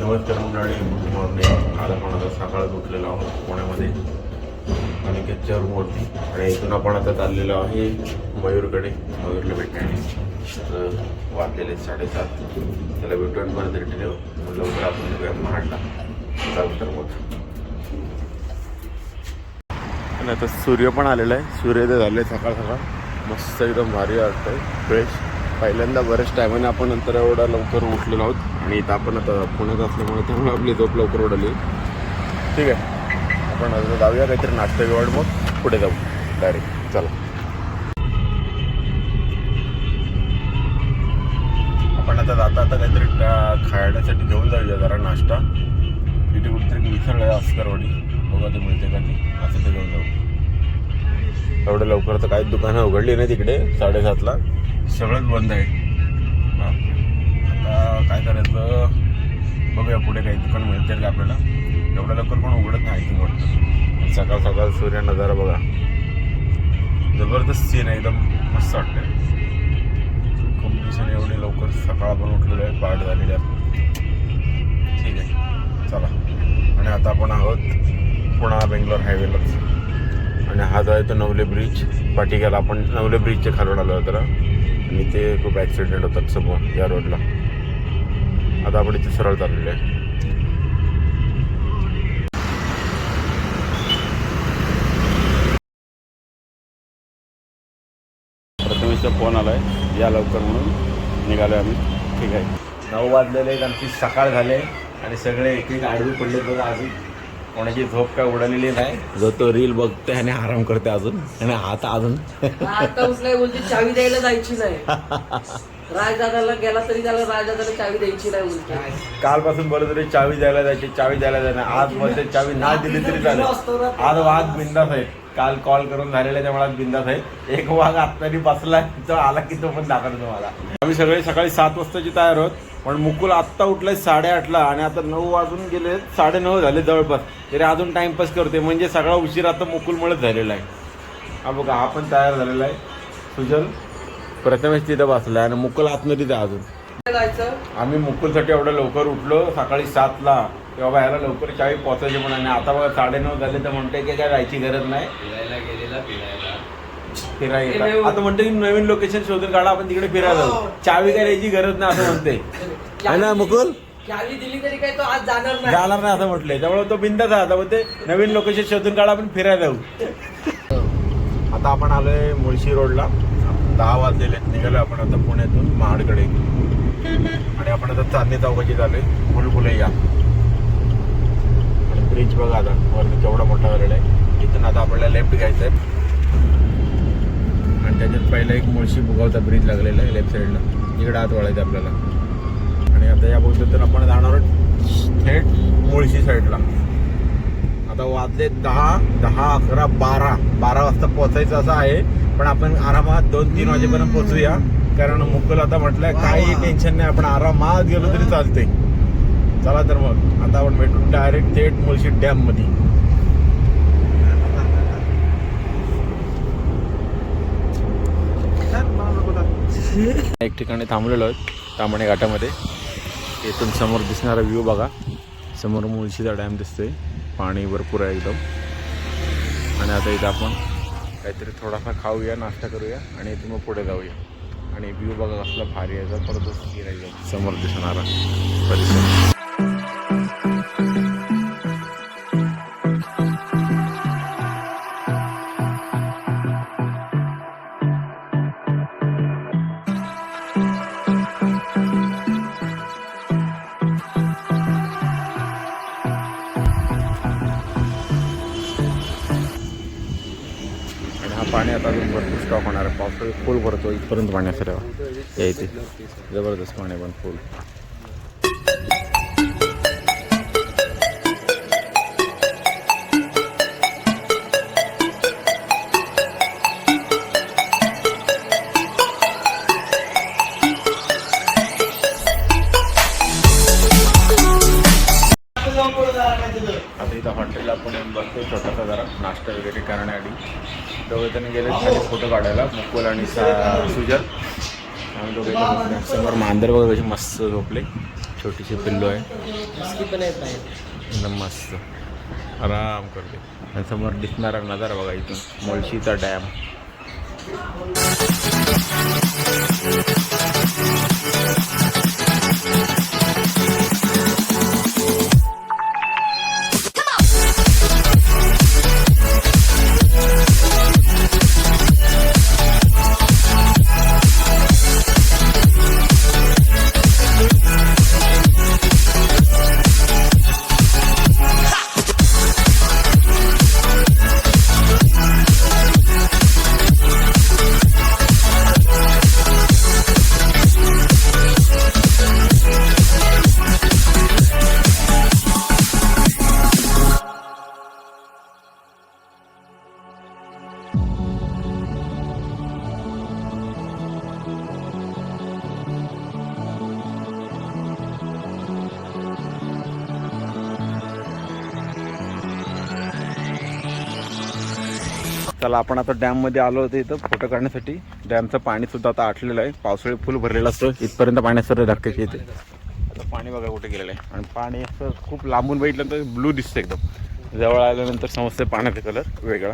नमस्कार मंडळी, good morning. आज आपण आता सकाळच उठलेलो आहोत पुण्यामध्ये अनिकेतच्या रूमवरती आणि इथून आपण आता चाललेलो आहे मयूरकडे. मयूरला भेटण्याने वाजलेले 7:30. त्याला भेटून परत रिटर्न येऊ लवकर आपण निघूया महाडला. तर मग आणि आता सूर्य पण आलेला आहे. सूर्योदय झाले सकाळ सकाळ. मस्त एकदम भारी वाटतंय, फ्रेश. पहिल्यांदा बऱ्याच टायमाने आपण नंतर एवढा लवकर उठलेलो आहोत आणि इथं आपण आता पुण्यात असल्यामुळे त्यामुळे आपली झोप लवकर उडली. ठीक आहे, आपण आता जाऊया काहीतरी नाश्ता घेऊन मग पुढे जाऊ डायरेक्ट. चला, आपण आता जाता काहीतरी खाण्यासाठी घेऊन जाऊया जरा नाश्ता. तिथे कुठेतरी मिसळ आहे अस्करवाडी, बघा ते मिळते का ती, असं ते घेऊन जाऊ. एवढं लवकर तर काहीच दुकानं उघडली नाही तिकडे. 7:30ला सगळंच बंद आहे. आता काय करायचं बघूया, पुढे काही दुकान मिळते का आपल्याला. एवढं लवकर पण उघडत नाही आय वाटतं. सकाळ सकाळ सूर्य नजारा बघा, जबरदस्त सीन आहे, एकदम मस्त वाटतंय. खूप दिवसांनी एवढी लवकर सकाळ आपण उठलेलो आहे, पहाट झालेली आहे. ठीक आहे, चला. आणि आता आपण आहोत पुणा बेंगलोर हायवेलाच. आणि हा जो आहे तो नवले ब्रिज. पाटिकाला आपण नवले ब्रिजच्या खालून आलो होतो आणि ते खूप ॲक्सिडेंट होतात समोर या रोडला. आता आपण इथे सरळ चाललेलो आहे. प्रथमेशचा फोन आला आहे, या लवकर म्हणून निघालो आम्ही. ठीक आहे, 9 वाजलेले आहेत, आमची सकाळ झाले आणि सगळे एक एक आडवी पडले बघा. अजून कोणाची झोप काय उडालेली नाही. जो तो रील बघतोय आणि आराम करते अजून. आणि आता अजून आता उचलाय बोलते चावी द्यायला जायची नाही. राजदादाला गेला तरी त्याला राजदादाला चावी द्यायची नाही बोलते. कालपासून बोलत तरी चावी द्यायला जायची, चावी द्यायला जायचं. आज मध्ये चावी नाही दिली तरी चालेल. आज वाघ बिंदास आहे. काल कॉल करून झालेला त्यामुळे आज बिंदास आहे. एक वाघ आत्तानी बसलाय, तो आला की तो पण दाखवतो तुम्हाला. आम्ही सगळे सकाळी 7 वाजताची तयार आहोत. पण मुकुल आत्ता उठलाय 8:30ला आणि आता 9 वाजून गेले, 9:30 झाले जवळपास. तरी अजून टाइमपास करते, म्हणजे सगळा उशीर आता मुकुलमुळेच झालेला आहे. हा बघा, हा पण तयार झालेला आहे. सुजल प्रथमेश तिथं बसला आणि मुकुल आतमध्ये तिथे अजून. आम्ही मुकुलसाठी एवढं लवकर उठलो सकाळी 7ला, बाबा ह्याला लवकर चावी पोचायची म्हणून. आणि आता बघा 9:30 झाले तर म्हणते की काय जायची गरज नाही. फिरायला आता म्हणते की नवीन लोकेशन शोधून काढा, आपण तिकडे फिरायला जाऊ. चावी काय द्यायची गरज नाही असं म्हणते ना मुकुल. चावी दिली तरी काय तो आज जाणार नाही असं म्हटलंय. त्यामुळे तो बिंदास आहे. आता म्हणते नवीन लोकेशन शोधून काढा, आपण फिरायला जाऊ. आता आपण आलोय मुळशी रोडला. 10 वाजलेले निघालो आपण आता पुण्यातून महाडकडे. आणि आपण आता चांदणी चौकाची झालोय. भुलभुलैया आणि ब्रिज बघा आता वरती केवढा मोठा झालेला आहे. इथून आता आपल्याला लेफ्ट घ्यायचं आहे आणि त्याच्यात पहिला एक मुळशी भुगावचा ब्रिज लागलेला आहे लेफ्ट साईडला. इकडे आत वळायचं आपल्याला. आणि आता या पद्धतीनं आपण जाणार आहोत थेट मुळशी साईडला. आता वाजले 10, 11, 12 वाजता पोचायचं असं आहे. पण आपण आरामात 2-3 वाजेपर्यंत पोचूया, कारण मुकुल आता म्हटलंय काही टेन्शन नाही, आपण आरामात गेलो तरी चालतंय. चला तर मग आता आपण भेटू डायरेक्ट थेट मुळशी डॅम मध्ये. एक ठिकाणी थांबलेलो आहोत तामणे घाटामध्ये. इथून समोर दिसणारा व्ह्यू बघा. समोर मुळशीचा डॅम दिसतोय, पाणी भरपूर आहे एकदम. आणि आता इथं आपण काहीतरी थोडाफार खाऊया, नाश्ता करूया आणि इथून मग पुढे जाऊया. आणि व्ह्यू बघा कसला भारी आहे, जबरदस्त एकदम समोर दिसणारा परिसर. पाणी आता अजून भरपूर स्टॉक होणार आहे. पावसाळी फुल भरतो इथपर्यंत पाणी असं या इथे. जबरदस्त पाणी पण फुल. आता इथं हॉटेलला आपण बसतो छोटासा जरा नाश्ता वगैरे करण्याआधी. दोघेजण गेले खाली फोटो काढायला, मुकुल आणि सुजल. आम्ही दोघे समोर मांजर वगैरे कसे मस्त झोपले. छोटीशी पिल्लू आहे इसकी पण आहेत बाहेर. एकदम मस्त आराम करते. आणि समोर दिसणारा नजारा बघा इथून मुळशीचा डॅम. चला आपण आता डॅममध्ये आलो होतो इथं फोटो काढण्यासाठी. डॅमचं पाणी सुद्धा आता आटलेलं आहे. पावसाळी फुल भरलेलं असतं इथपर्यंत पाणी सर्व धक्क्याचे येते. आता पाणी बघा कुठे गेलेलं आहे. आणि पाणी असं खूप लांबून बघितलं तर ब्लू दिसतं एकदम. जवळ आल्यानंतर समजते पाण्याचा कलर वेगळा.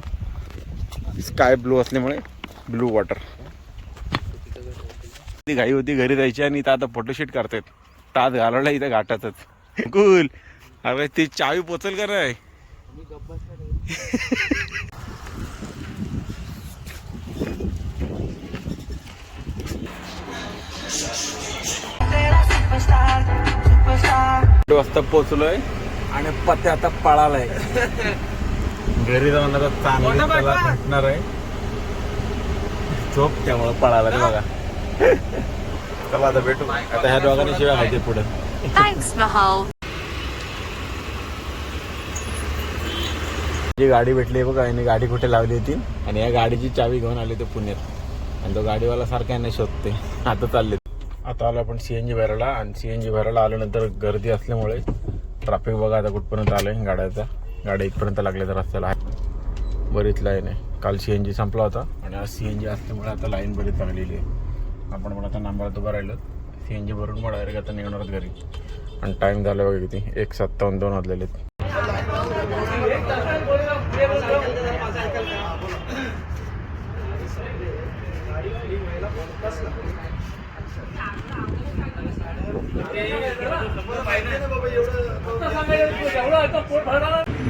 स्काय ब्लू असल्यामुळे ब्लू वॉटर. ती घाई होती घरी जायची आणि इथं आता फोटोशूट करतात. तास घालवला इथं घाटातच. कुल अरे ती चावी पोचल का नाही. वाजता पोचलोय आणि पत्ते आता पळालाय. घरी जाऊन आता चांगली त्याला भेटणार आहे झोप त्यामुळे पळाला नाही बघा. चला आता भेटू. आता ह्या दोघांनी शिवाय खायचे पुढे. जी गाडी भेटली बघा याने गाडी कुठे लावली होती आणि या गाडीची चावी घेऊन आली ते पुण्यात. आणि तो गाडीवाला सारखा यांना शोधते. आता चालले. आता आलो आपण CNG भरायला. आणि CNG भरायला आल्यानंतर गर्दी असल्यामुळे ट्रॅफिक बघा आता कुठपर्यंत आलं आहे गाड्याचा. गाड्या इथपर्यंत लागल्या तर रस्त्याला आहे. बरीच लाईन आहे. काल CNG संपला होता आणि आज CNG असल्यामुळे आता लाईन बरीच लागलेली आहे. आपण पण आता नांबाळत उभं राहिलं. CNG भरून मग डायरेक्ट आता निघणारच घरी. आणि टाईम झाला बघा किती 1:57 वाजलेले आहेत.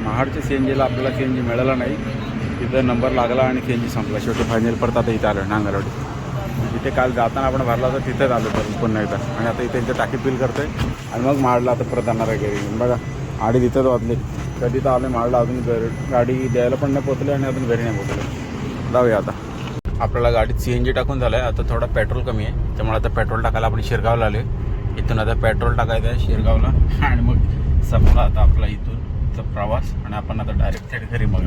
महाडच्या CNGला आपल्याला CNG मिळाला नाही. तिथं नंबर लागला आणि CNG संपला. शेवटी फायनल परत आता इथं आलं नांगरवाडी. तिथे काल जाताना आपण भरला होता तिथेच आलो तर पुन्हा एकदा. आणि आता इथे त्यांच्या टाकी बिल करतोय आणि मग माडला आता परत जाणार आहे घरी. बघा आडी तिथंच वाजले. कधी तर आले माडला अजून गाडी द्यायला पण नाही पोचले आणि अजून घरी नाही पोचले. जाऊया आता. आपल्याला गाडीत CNG टाकून झालं आहे. आता थोडा पेट्रोल कमी आहे त्यामुळे आता पेट्रोल टाकायला आपण शिरगावला आले. इथून आता पेट्रोल टाकायचं आहे शिरगावला आणि मग संपला आता आपला इथूनचा प्रवास. आणि आपण आता डायरेक्ट थेट घरी मग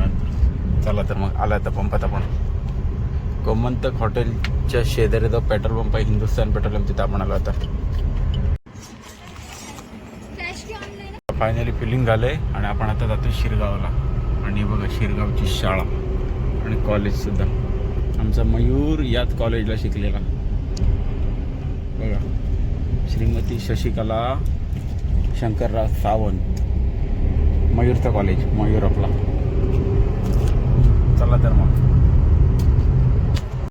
चला तर मग आला आता पंपात आपण. गोमंतक हॉटेलच्या शेजारी जो पेट्रोल पंप आहे हिंदुस्थान पेट्रोलियम तिथं आपण आलो आता. फायनली फिलिंग झालं आहे आणि आपण आता जातो शिरगावला. आणि बघा शिरगावची शाळा आणि कॉलेजसुद्धा. आमचा मयूर याच कॉलेजला शिकलेला बघा. श्रीमती शशिकला शंकरराव सावंत मयूरचं कॉलेज मयूर आपला. चला तर मग